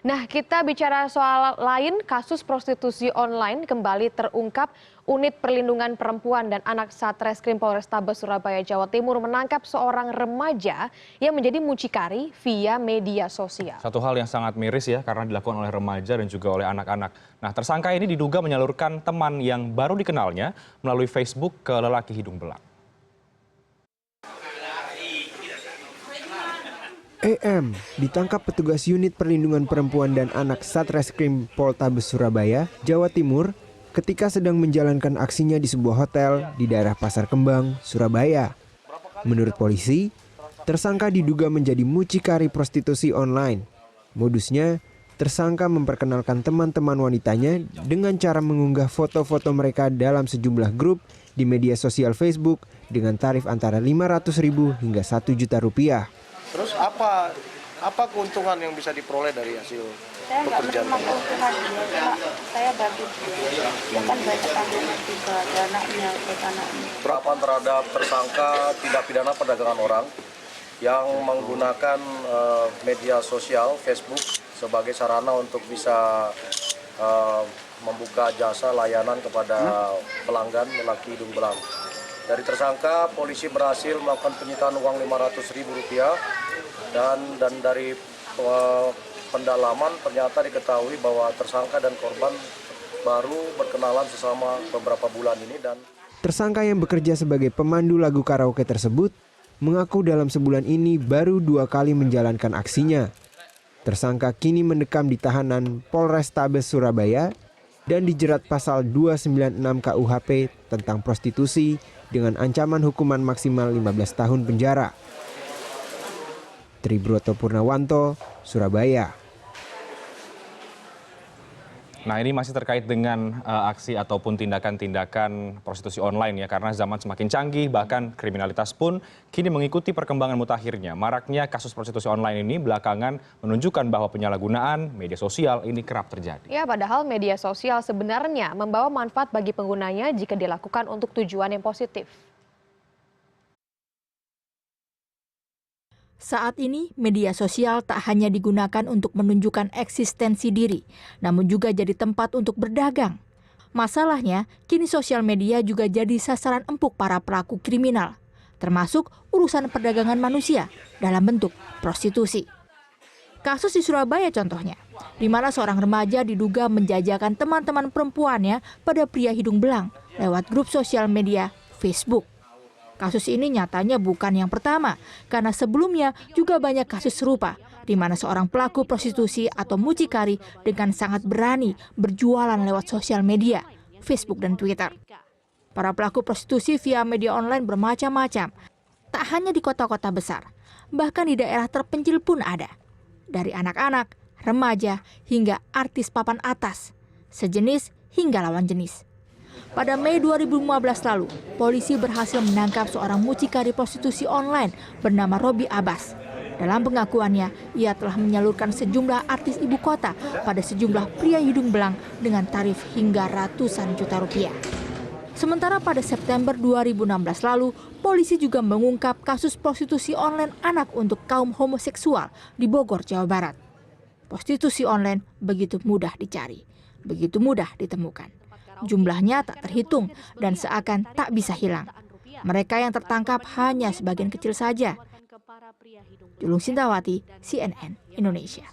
Nah, kita bicara soal lain, kasus prostitusi online kembali terungkap. Unit Perlindungan Perempuan dan Anak Satreskrim Polrestabes Surabaya, Jawa Timur menangkap seorang remaja yang menjadi mucikari via media sosial. Satu hal yang sangat miris ya, karena dilakukan oleh remaja dan juga oleh anak-anak. Nah, tersangka ini diduga menyalurkan teman yang baru dikenalnya melalui Facebook ke lelaki hidung belang. EM ditangkap petugas Unit Perlindungan Perempuan dan Anak Satreskrim Polrestabes Surabaya, Jawa Timur ketika sedang menjalankan aksinya di sebuah hotel di daerah Pasar Kembang, Surabaya. Menurut polisi, tersangka diduga menjadi mucikari prostitusi online. Modusnya, tersangka memperkenalkan teman-teman wanitanya dengan cara mengunggah foto-foto mereka dalam sejumlah grup di media sosial Facebook dengan tarif antara Rp500.000 hingga Rp1.000.000. Terus apa keuntungan yang bisa diperoleh dari hasil pekerjaan? Saya nggak menerima keuntungan dia, cuma saya bantu dia. Dia kan banyak anak juga, ada anaknya, buat anaknya. Penerapan terhadap tersangka tindak pidana perdagangan orang yang menggunakan media sosial Facebook sebagai sarana untuk bisa membuka jasa layanan kepada pelanggan lelaki hidung belang. Dari tersangka, polisi berhasil melakukan penyitaan uang Rp500.000 dan dari pendalaman ternyata diketahui bahwa tersangka dan korban baru berkenalan sesama beberapa bulan ini. Dan tersangka yang bekerja sebagai pemandu lagu karaoke tersebut mengaku dalam sebulan ini baru 2 kali menjalankan aksinya. Tersangka kini mendekam di tahanan Polrestabes Surabaya dan dijerat pasal 296 KUHP tentang prostitusi dengan ancaman hukuman maksimal 15 tahun penjara. Tribroto Purnawanto, Surabaya. Nah, ini masih terkait dengan aksi ataupun tindakan-tindakan prostitusi online ya, karena zaman semakin canggih, bahkan kriminalitas pun kini mengikuti perkembangan mutakhirnya. Maraknya kasus prostitusi online ini belakangan menunjukkan bahwa penyalahgunaan media sosial ini kerap terjadi. Ya, padahal media sosial sebenarnya membawa manfaat bagi penggunanya jika dilakukan untuk tujuan yang positif. Saat ini, media sosial tak hanya digunakan untuk menunjukkan eksistensi diri, namun juga jadi tempat untuk berdagang. Masalahnya, kini sosial media juga jadi sasaran empuk para pelaku kriminal, termasuk urusan perdagangan manusia dalam bentuk prostitusi. Kasus di Surabaya contohnya, di mana seorang remaja diduga menjajakan teman-teman perempuannya pada pria hidung belang lewat grup sosial media Facebook. Kasus ini nyatanya bukan yang pertama, karena sebelumnya juga banyak kasus serupa, di mana seorang pelaku prostitusi atau mucikari dengan sangat berani berjualan lewat sosial media, Facebook dan Twitter. Para pelaku prostitusi via media online bermacam-macam, tak hanya di kota-kota besar, bahkan di daerah terpencil pun ada. Dari anak-anak, remaja, hingga artis papan atas, sejenis hingga lawan jenis. Pada Mei 2015 lalu, polisi berhasil menangkap seorang mucikari prostitusi online bernama Robi Abbas. Dalam pengakuannya, ia telah menyalurkan sejumlah artis ibu kota pada sejumlah pria hidung belang dengan tarif hingga ratusan juta rupiah. Sementara pada September 2016 lalu, polisi juga mengungkap kasus prostitusi online anak untuk kaum homoseksual di Bogor, Jawa Barat. Prostitusi online begitu mudah dicari, begitu mudah ditemukan. Jumlahnya tak terhitung dan seakan tak bisa hilang. Mereka yang tertangkap hanya sebagian kecil saja. Julung Sintawati, CNN Indonesia.